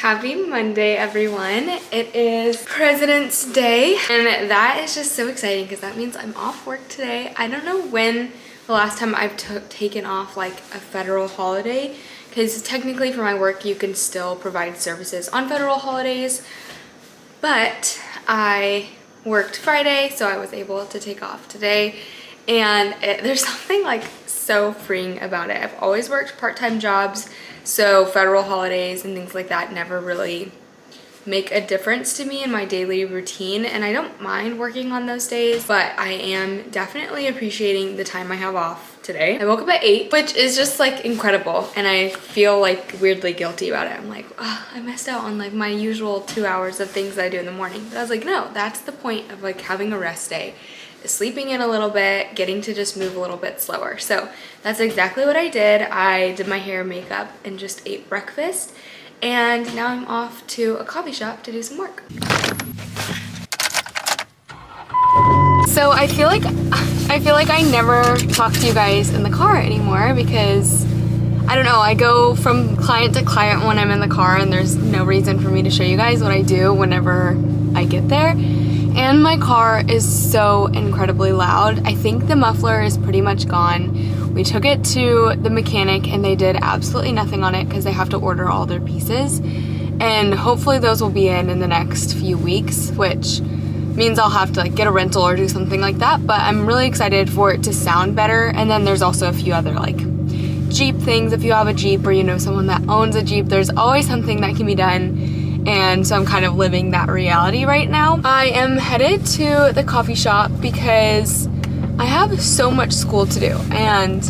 Happy Monday, everyone. It is President's Day, and that is just so exciting because that means I'm off work today. I don't know when the last time I've taken off like a federal holiday, because technically for my work you can still provide services on federal holidays, but I worked Friday, so I was able to take off today, and there's something like so freeing about it. I've always worked part-time jobs, so federal holidays and things like that never really make a difference to me in my daily routine, and I don't mind working on those days, but I am definitely appreciating the time I have off today. I woke up at 8, which is just like incredible, and I feel like weirdly guilty about it. I'm like, oh, I missed out on like my usual 2 hours of things that I do in the morning. But I was like, no, that's the point of like having a rest day. Sleeping in a little bit, getting to just move a little bit slower. So that's exactly what I did. I did my hair, makeup, and just ate breakfast. And now I'm off to a coffee shop to do some work. So I feel like I never talk to you guys in the car anymore because I don't know, I go from client to client when I'm in the car, and there's no reason for me to show you guys what I do whenever I get there. And my car is so incredibly loud. I think the muffler is pretty much gone. We took it to the mechanic and they did absolutely nothing on it because they have to order all their pieces. And hopefully those will be in the next few weeks, which means I'll have to like get a rental or do something like that. But I'm really excited for it to sound better. And then there's also a few other like Jeep things. If you have a Jeep or you know someone that owns a Jeep, there's always something that can be done. And so I'm kind of living that reality right now. I am headed to the coffee shop because I have so much school to do. And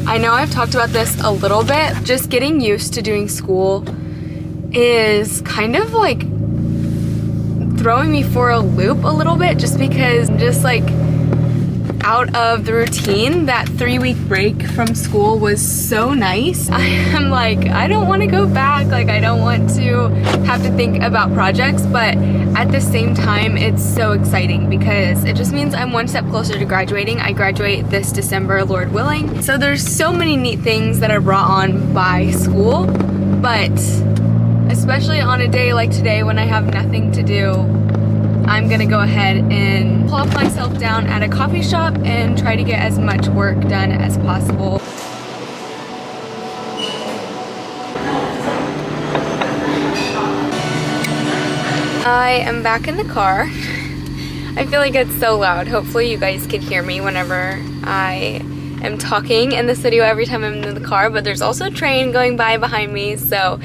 I know I've talked about this a little bit. Just getting used to doing school is kind of like throwing me for a loop a little bit, just because I'm just like out of the routine. That 3-week break from school was so nice. I am like, I don't want to go back. Like, I don't want to have to think about projects, but at the same time, it's so exciting because it just means I'm one step closer to graduating. I graduate this December, Lord willing. So there's so many neat things that are brought on by school, but especially on a day like today when I have nothing to do, I'm gonna go ahead and plop myself down at a coffee shop and try to get as much work done as possible. I am back in the car. I feel like it's so loud. Hopefully you guys can hear me whenever I am talking in this video every time I'm in the car, but there's also a train going by behind me, so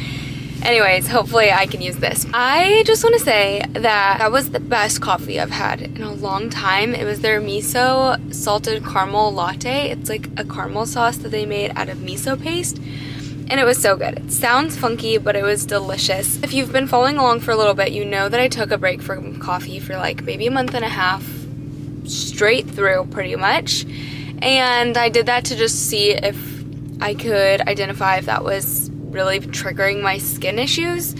anyways, hopefully I can use this. I just want to say that was the best coffee I've had in a long time. It was their miso salted caramel latte. It's like a caramel sauce that they made out of miso paste, and it was so good. It sounds funky, but it was delicious. If you've been following along for a little bit, you know that I took a break from coffee for like maybe a month and a half straight through pretty much. And I did that to just see if I could identify if that was really triggering my skin issues.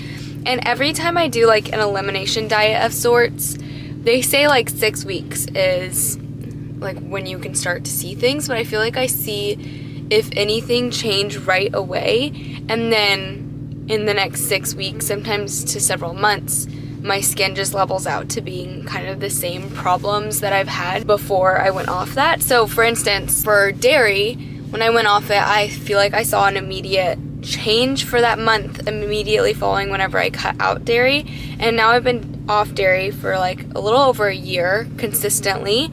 And every time I do like an elimination diet of sorts, they say like 6 weeks is like when you can start to see things, but I feel like I see, if anything, change right away, and then in the next 6 weeks, sometimes to several months, my skin just levels out to being kind of the same problems that I've had before I went off that. So for instance, for dairy, when I went off it, I feel like I saw an immediate change for that month immediately following whenever I cut out dairy. And now I've been off dairy for like a little over a year consistently,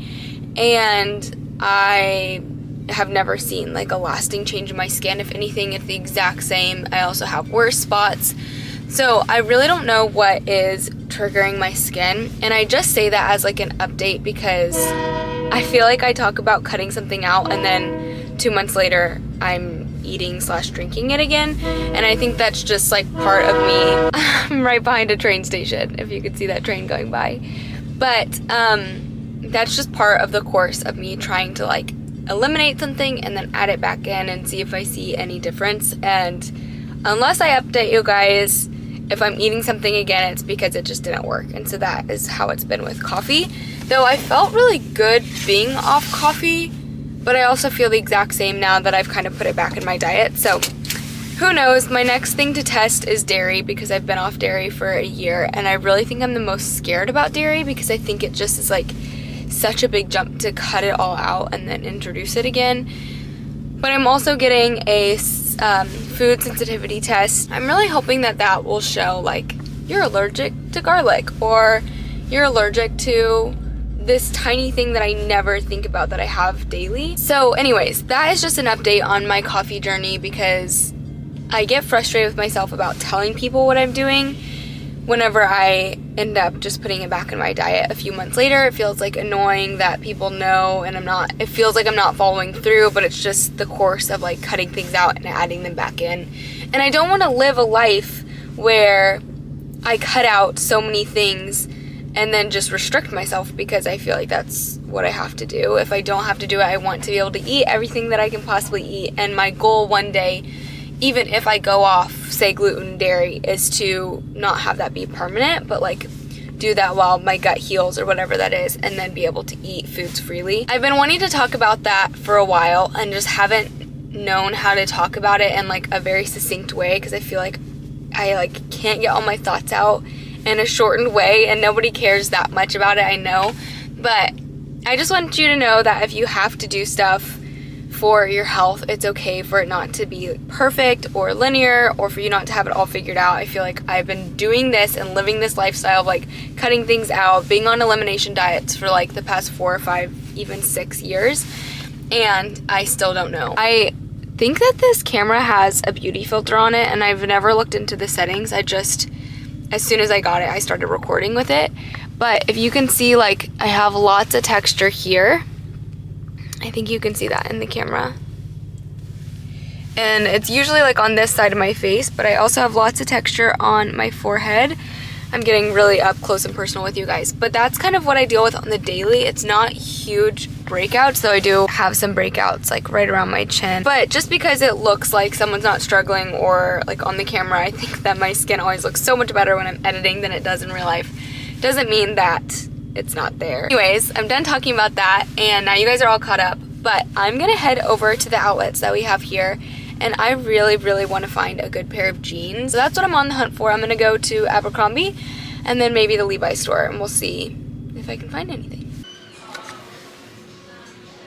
and I have never seen like a lasting change in my skin. If anything, it's the exact same. I also have worse spots. So I really don't know what is triggering my skin, and I just say that as like an update because I feel like I talk about cutting something out and then 2 months later I'm eating/drinking it again, and I think that's just like part of me. I'm right behind a train station, if you could see that train going by, but that's just part of the course of me trying to like eliminate something and then add it back in and see if I see any difference. And unless I update you guys, if I'm eating something again, it's because it just didn't work. And so that is how it's been with coffee, though I felt really good being off coffee, but I also feel the exact same now that I've kind of put it back in my diet. So who knows? My next thing to test is dairy because I've been off dairy for a year, and I really think I'm the most scared about dairy because I think it just is like such a big jump to cut it all out and then introduce it again. But I'm also getting a food sensitivity test. I'm really hoping that that will show like you're allergic to garlic or you're allergic to this tiny thing that I never think about that I have daily. So anyways, that is just an update on my coffee journey because I get frustrated with myself about telling people what I'm doing. Whenever I end up just putting it back in my diet a few months later, it feels like annoying that people know and it feels like I'm not following through, but it's just the course of like cutting things out and adding them back in. And I don't want to live a life where I cut out so many things and then just restrict myself because I feel like that's what I have to do. If I don't have to do it, I want to be able to eat everything that I can possibly eat. And my goal one day, even if I go off, say gluten, dairy, is to not have that be permanent, but like do that while my gut heals or whatever that is, and then be able to eat foods freely. I've been wanting to talk about that for a while and just haven't known how to talk about it in like a very succinct way because I feel like I like can't get all my thoughts out in a shortened way, and nobody cares that much about it, I know. But I just want you to know that if you have to do stuff for your health, it's okay for it not to be perfect or linear, or for you not to have it all figured out. I feel like I've been doing this and living this lifestyle of like cutting things out, being on elimination diets for like the past 4 or 5, even 6 years, and I still don't know. I think that this camera has a beauty filter on it, and I've never looked into the settings. I just, as soon as I got it, I started recording with it. But if you can see, like, I have lots of texture here. I think you can see that in the camera. And it's usually like on this side of my face, but I also have lots of texture on my forehead. I'm getting really up close and personal with you guys, but that's kind of what I deal with on the daily. It's not huge breakouts, though I do have some breakouts like right around my chin. But just because it looks like someone's not struggling or like on the camera, I think that my skin always looks so much better when I'm editing than it does in real life. Doesn't mean that it's not there. Anyways, I'm done talking about that, and now you guys are all caught up, but I'm gonna head over to the outlets that we have here, and I really, really want to find a good pair of jeans. So that's what I'm on the hunt for. I'm gonna go to Abercrombie and then maybe the Levi's store, and we'll see if I can find anything.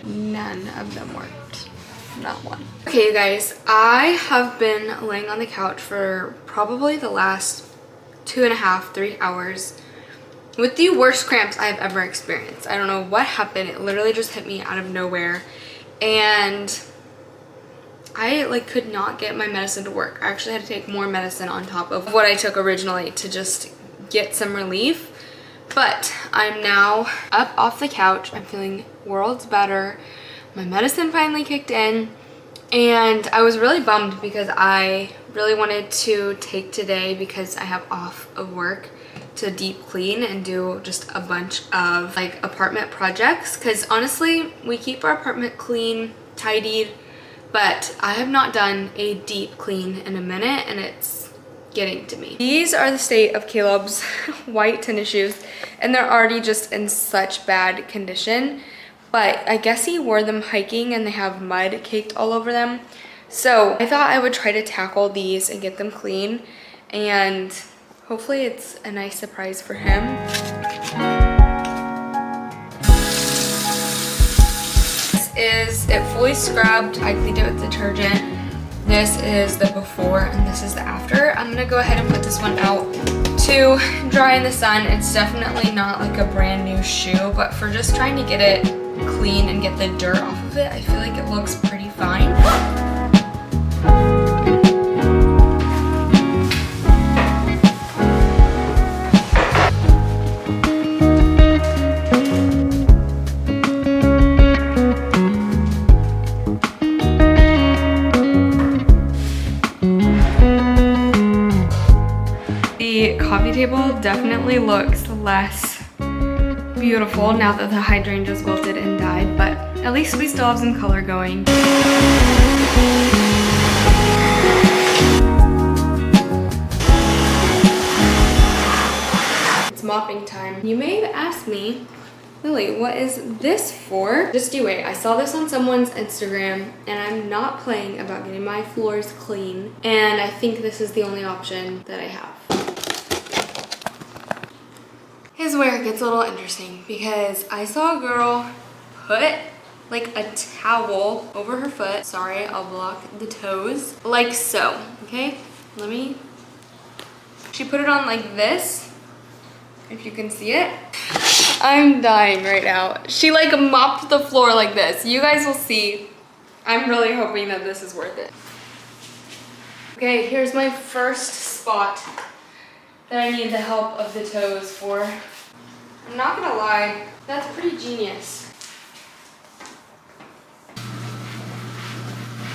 None of them worked. Not one. Okay, you guys, I have been laying on the couch for probably the last 2.5, 3 hours with the worst cramps I've ever experienced. I don't know what happened. It literally just hit me out of nowhere, and I like could not get my medicine to work. I actually had to take more medicine on top of what I took originally to just get some relief. But I'm now up off the couch. I'm feeling worlds better. My medicine finally kicked in, and I was really bummed because I really wanted to take today, because I have off of work, to deep clean and do just a bunch of like apartment projects, because honestly we keep our apartment clean, tidied, but I have not done a deep clean in a minute, and it's getting to me. These are the state of Caleb's white tennis shoes, and they're already just in such bad condition, but I guess he wore them hiking and they have mud caked all over them. So I thought I would try to tackle these and get them clean, and hopefully it's a nice surprise for him. This is it fully scrubbed. I cleaned it with detergent. This is the before and this is the after. I'm gonna go ahead and put this one out to dry in the sun. It's definitely not like a brand new shoe, but for just trying to get it clean and get the dirt off of it, I feel like it looks pretty fine. The coffee table definitely looks less beautiful now that the hydrangeas wilted and died, but at least we still have some color going. It's mopping time. You may have asked me Lily, what is this for? Just you wait. I saw this on someone's Instagram and I'm not playing about getting my floors clean. And I think this is the only option that I have. Here's where it gets a little interesting because I saw a girl put like a towel over her foot. Sorry, I'll block the toes. Like so, okay? She put it on like this, if you can see it. I'm dying right now. She like mopped the floor like this. You guys will see. I'm really hoping that this is worth it. Okay, here's my first spot that I need the help of the toes for. I'm not gonna lie, that's pretty genius.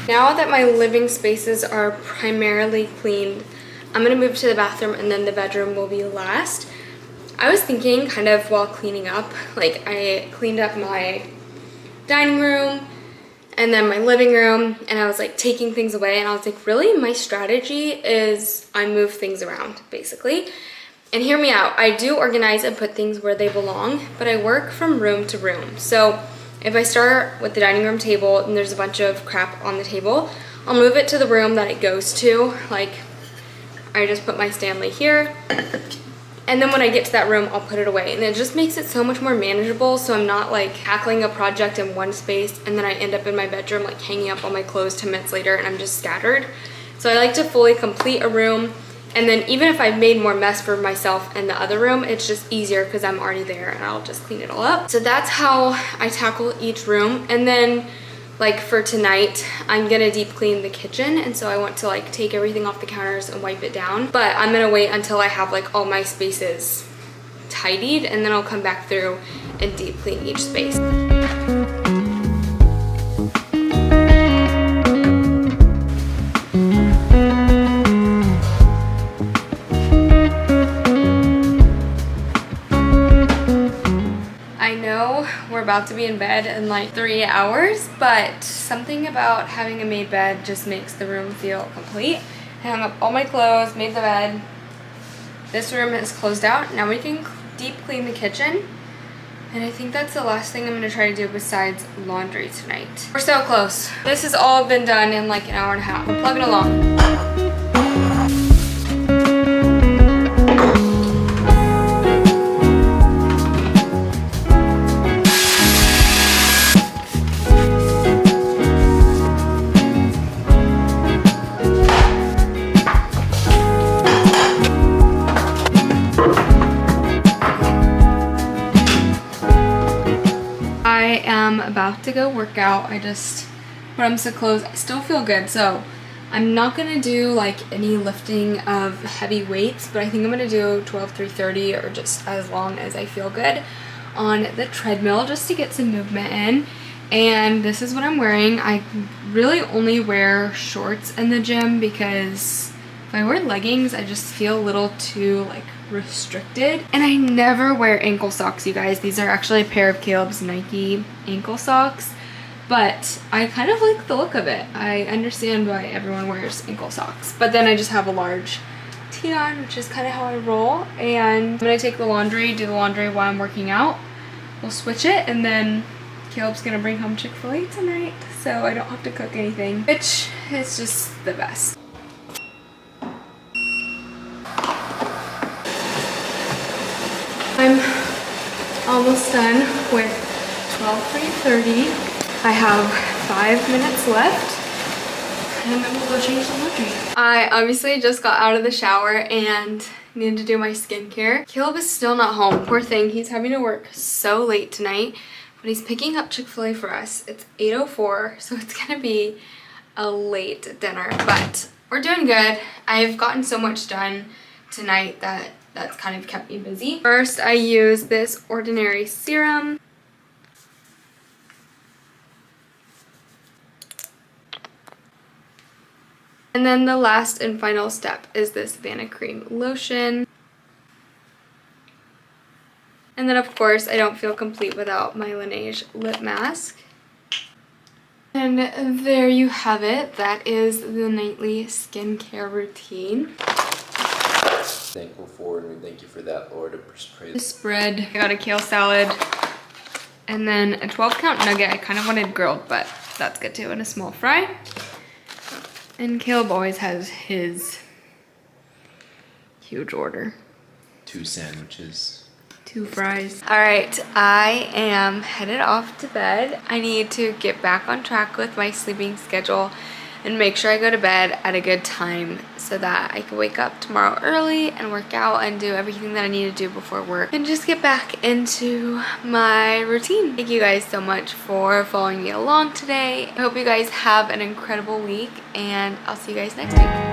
Now that my living spaces are primarily cleaned, I'm gonna move to the bathroom and then the bedroom will be last. I was thinking kind of while cleaning up, like I cleaned up my dining room and then my living room and I was like taking things away and I was like, really my strategy is I move things around basically. And hear me out, I do organize and put things where they belong, but I work from room to room. So if I start with the dining room table and there's a bunch of crap on the table, I'll move it to the room that it goes to. Like I just put my Stanley here. And then when I get to that room, I'll put it away. And it just makes it so much more manageable. So I'm not like tackling a project in one space and then I end up in my bedroom like hanging up all my clothes 10 minutes later and I'm just scattered. So I like to fully complete a room. And then even if I've made more mess for myself in the other room, it's just easier because I'm already there and I'll just clean it all up. So that's how I tackle each room. And then like for tonight, I'm gonna deep clean the kitchen. And so I want to like take everything off the counters and wipe it down. But I'm gonna wait until I have like all my spaces tidied and then I'll come back through and deep clean each space. We're about to be in bed in like 3 hours, but something about having a made bed just makes the room feel complete. I hung up all my clothes, made the bed. This room is closed out. Now we can deep clean the kitchen. And I think that's the last thing I'm gonna try to do besides laundry tonight. We're so close. This has all been done in like an hour and a half. We're plugging along. I am about to go work out. I just put on some clothes. I still feel good, so I'm not gonna do like any lifting of heavy weights, but I think I'm gonna do 12 330 or just as long as I feel good on the treadmill just to get some movement in. And this is what I'm wearing. I really only wear shorts in the gym because if I wear leggings, I just feel a little too like restricted. And I never wear ankle socks, you guys. These are actually a pair of Caleb's Nike ankle socks, but I kind of like the look of it. I understand why everyone wears ankle socks, but then I just have a large tee on, which is kind of how I roll. And I'm gonna take the laundry, do the laundry while I'm working out. We'll switch it, and then Caleb's gonna bring home Chick-fil-A tonight, so I don't have to cook anything, which is just the best. I'm almost done with 12:30. I have 5 minutes left and then we'll go change the laundry. I obviously just got out of the shower and needed to do my skincare. Caleb is still not home. Poor thing. He's having to work so late tonight, but he's picking up Chick-fil-A for us. It's 8:04, so it's gonna be a late dinner, but we're doing good. I've gotten so much done tonight that's kind of kept me busy. First, I use this Ordinary serum. And then the last and final step is this Cream lotion. And then of course, I don't feel complete without my Laneige lip mask. And there you have it. That is the nightly skincare routine. Thankful for, and we thank you for that, Lord. The spread. I got a kale salad, And then a 12-count nugget. I kind of wanted grilled, but that's good too. And a small fry. And Caleb always has his huge order. 2 sandwiches. 2 fries. All right, I am headed off to bed. I need to get back on track with my sleeping schedule and make sure I go to bed at a good time so that I can wake up tomorrow early and work out and do everything that I need to do before work and just get back into my routine. Thank you guys so much for following me along today. I hope you guys have an incredible week, and I'll see you guys next week.